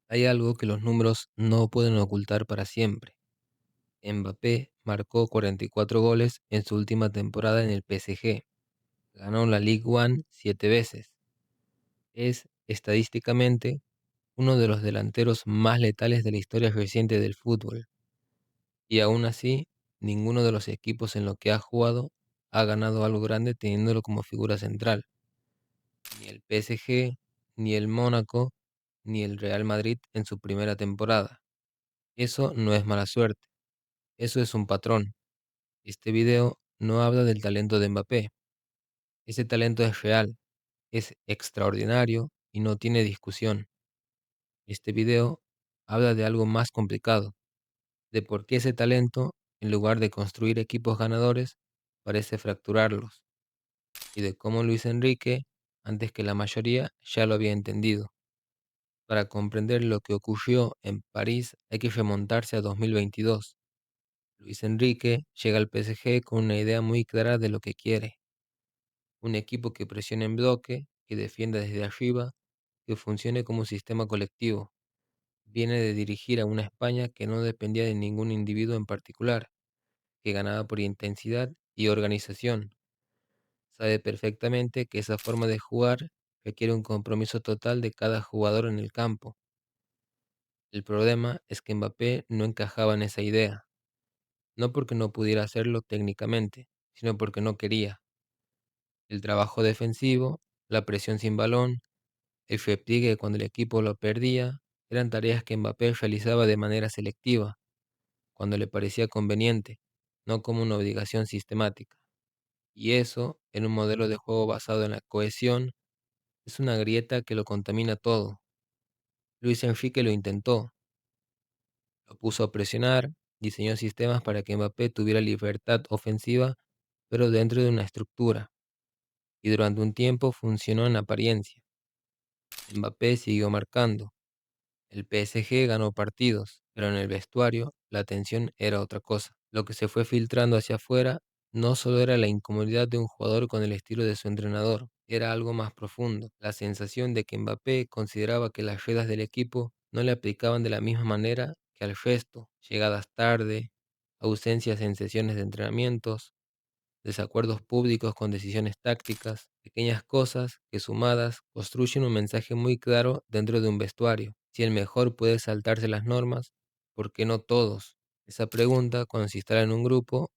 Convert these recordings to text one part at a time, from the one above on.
Hay algo que los números no pueden ocultar para siempre. Mbappé marcó 44 goles en su última temporada en el PSG. Ganó la Ligue 1 7 veces. Es, estadísticamente, uno de los delanteros más letales de la historia reciente del fútbol. Y aún así, ninguno de los equipos en los que ha jugado ha ganado algo grande teniéndolo como figura central. Ni el PSG, ni el Mónaco, ni el Real Madrid en su primera temporada. Eso no es mala suerte, eso es un patrón. Este video no habla del talento de Mbappé. Ese talento es real, es extraordinario y no tiene discusión. Este video habla de algo más complicado, de por qué ese talento, en lugar de construir equipos ganadores, parece fracturarlos, y de cómo Luis Enrique, antes que la mayoría, ya lo había entendido. Para comprender lo que ocurrió en París hay que remontarse a 2022. Luis Enrique llega al PSG con una idea muy clara de lo que quiere. Un equipo que presione en bloque, que defienda desde arriba, que funcione como un sistema colectivo. Viene de dirigir a una España que no dependía de ningún individuo en particular, que ganaba por intensidad y organización. Sabe perfectamente que esa forma de jugar requiere un compromiso total de cada jugador en el campo. El problema es que Mbappé no encajaba en esa idea, no porque no pudiera hacerlo técnicamente, sino porque no quería. El trabajo defensivo, la presión sin balón, el repliegue cuando el equipo lo perdía, eran tareas que Mbappé realizaba de manera selectiva, cuando le parecía conveniente, no como una obligación sistemática. Y eso, en un modelo de juego basado en la cohesión, es una grieta que lo contamina todo. Luis Enrique lo intentó, lo puso a presionar, diseñó sistemas para que Mbappé tuviera libertad ofensiva, pero dentro de una estructura, y durante un tiempo funcionó en apariencia. Mbappé siguió marcando, el PSG ganó partidos, pero en el vestuario la tensión era otra cosa. Lo que se fue filtrando hacia afuera no solo era la incomodidad de un jugador con el estilo de su entrenador, era algo más profundo, la sensación de que Mbappé consideraba que las reglas del equipo no le aplicaban de la misma manera que al resto, llegadas tarde, ausencias en sesiones de entrenamientos, desacuerdos públicos con decisiones tácticas, pequeñas cosas que sumadas construyen un mensaje muy claro dentro de un vestuario. Si el mejor puede saltarse las normas, ¿por qué no todos? Esa pregunta, cuando se instala en un grupo,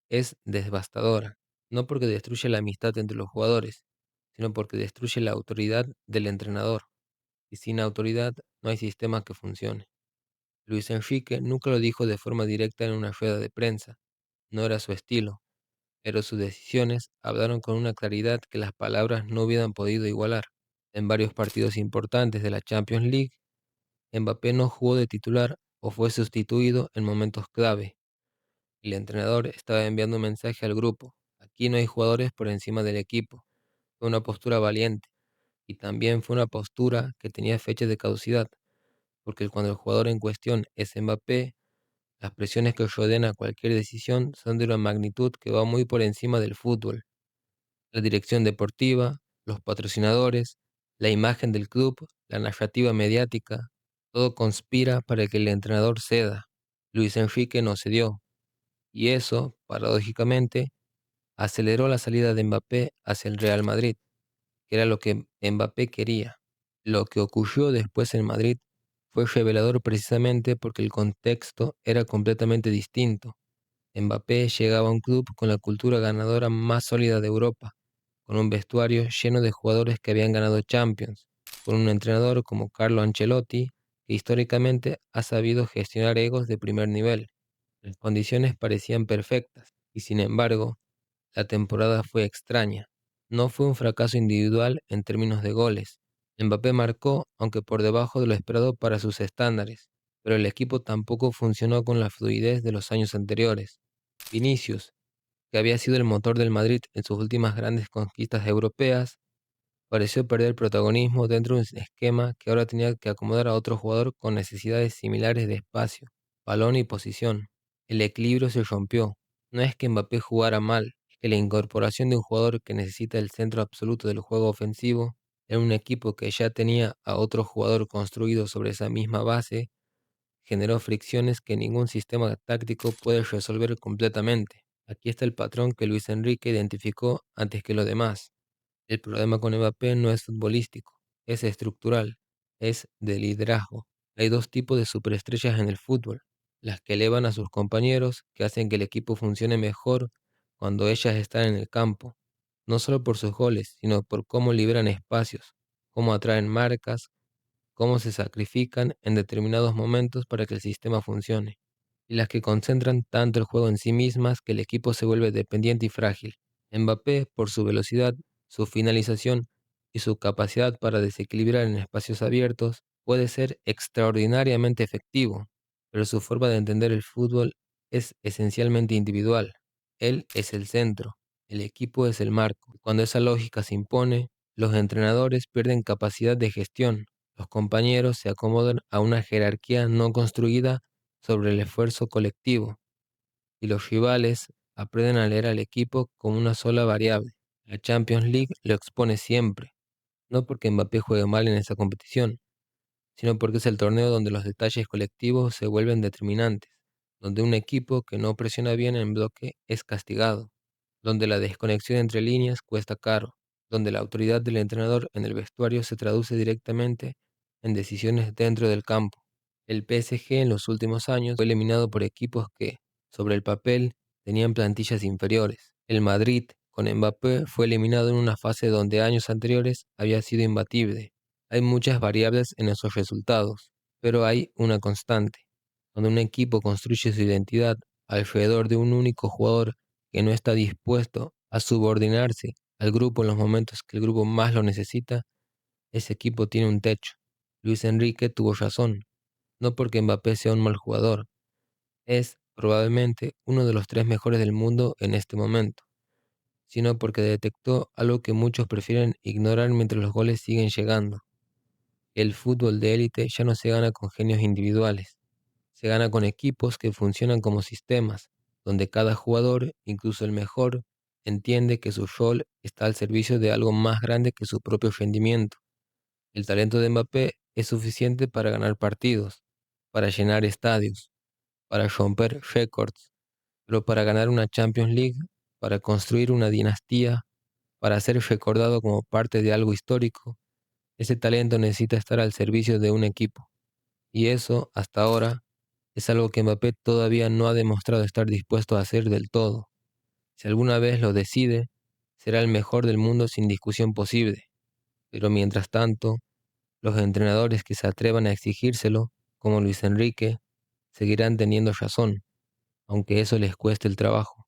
es devastadora, no porque destruye la amistad entre los jugadores, sino porque destruye la autoridad del entrenador. Y sin autoridad no hay sistema que funcione. Luis Enrique nunca lo dijo de forma directa en una rueda de prensa, no era su estilo, pero sus decisiones hablaron con una claridad que las palabras no hubieran podido igualar. En varios partidos importantes de la Champions League, Mbappé no jugó de titular o fue sustituido en momentos clave. El entrenador estaba enviando un mensaje al grupo: aquí no hay jugadores por encima del equipo. Fue una postura valiente y también fue una postura que tenía fecha de caducidad, porque cuando el jugador en cuestión es Mbappé, las presiones que rodean a cualquier decisión son de una magnitud que va muy por encima del fútbol. La dirección deportiva, los patrocinadores, la imagen del club, la narrativa mediática, todo conspira para que el entrenador ceda. Luis Enrique no cedió, y eso, paradójicamente, aceleró la salida de Mbappé hacia el Real Madrid, que era lo que Mbappé quería. Lo que ocurrió después en Madrid fue revelador precisamente porque el contexto era completamente distinto. Mbappé llegaba a un club con la cultura ganadora más sólida de Europa, con un vestuario lleno de jugadores que habían ganado Champions, con un entrenador como Carlo Ancelotti, que históricamente ha sabido gestionar egos de primer nivel. Las condiciones parecían perfectas, y sin embargo, la temporada fue extraña. No fue un fracaso individual en términos de goles. Mbappé marcó, aunque por debajo de lo esperado para sus estándares, pero el equipo tampoco funcionó con la fluidez de los años anteriores. Vinicius, que había sido el motor del Madrid en sus últimas grandes conquistas europeas, pareció perder protagonismo dentro de un esquema que ahora tenía que acomodar a otro jugador con necesidades similares de espacio, balón y posición. El equilibrio se rompió. No es que Mbappé jugara mal, es que la incorporación de un jugador que necesita el centro absoluto del juego ofensivo En un equipo que ya tenía a otro jugador construido sobre esa misma base, generó fricciones que ningún sistema táctico puede resolver completamente. Aquí está el patrón que Luis Enrique identificó antes que lo demás. El problema con Mbappé no es futbolístico, es estructural, es de liderazgo. Hay dos tipos de superestrellas en el fútbol: las que elevan a sus compañeros, que hacen que el equipo funcione mejor cuando ellas están en el campo, no solo por sus goles, sino por cómo liberan espacios, cómo atraen marcas, cómo se sacrifican en determinados momentos para que el sistema funcione, y las que concentran tanto el juego en sí mismas que el equipo se vuelve dependiente y frágil. Mbappé, por su velocidad, su finalización y su capacidad para desequilibrar en espacios abiertos, puede ser extraordinariamente efectivo, pero su forma de entender el fútbol es esencialmente individual. Él es el centro, el equipo es el marco. Cuando esa lógica se impone, los entrenadores pierden capacidad de gestión. Los compañeros se acomodan a una jerarquía no construida sobre el esfuerzo colectivo, y los rivales aprenden a leer al equipo como una sola variable. La Champions League lo expone siempre, no porque Mbappé juegue mal en esa competición, sino porque es el torneo donde los detalles colectivos se vuelven determinantes, donde un equipo que no presiona bien en bloque es castigado, donde la desconexión entre líneas cuesta caro, donde la autoridad del entrenador en el vestuario se traduce directamente en decisiones dentro del campo. El PSG en los últimos años fue eliminado por equipos que, sobre el papel, tenían plantillas inferiores. El Madrid, con Mbappé, fue eliminado en una fase donde años anteriores había sido imbatible. Hay muchas variables en esos resultados, pero hay una constante. Cuando un equipo construye su identidad alrededor de un único jugador que no está dispuesto a subordinarse al grupo en los momentos que el grupo más lo necesita, ese equipo tiene un techo. Luis Enrique tuvo razón, no porque Mbappé sea un mal jugador, es probablemente uno de los tres mejores del mundo en este momento, sino porque detectó algo que muchos prefieren ignorar mientras los goles siguen llegando. El fútbol de élite ya no se gana con genios individuales, se gana con equipos que funcionan como sistemas, donde cada jugador, incluso el mejor, entiende que su rol está al servicio de algo más grande que su propio rendimiento. El talento de Mbappé es suficiente para ganar partidos, para llenar estadios, para romper récords, pero para ganar una Champions League, para construir una dinastía, para ser recordado como parte de algo histórico, ese talento necesita estar al servicio de un equipo. Y eso, hasta ahora, es algo que Mbappé todavía no ha demostrado estar dispuesto a hacer del todo. Si alguna vez lo decide, será el mejor del mundo sin discusión posible. Pero mientras tanto, los entrenadores que se atrevan a exigírselo, como Luis Enrique, seguirán teniendo razón, aunque eso les cueste el trabajo.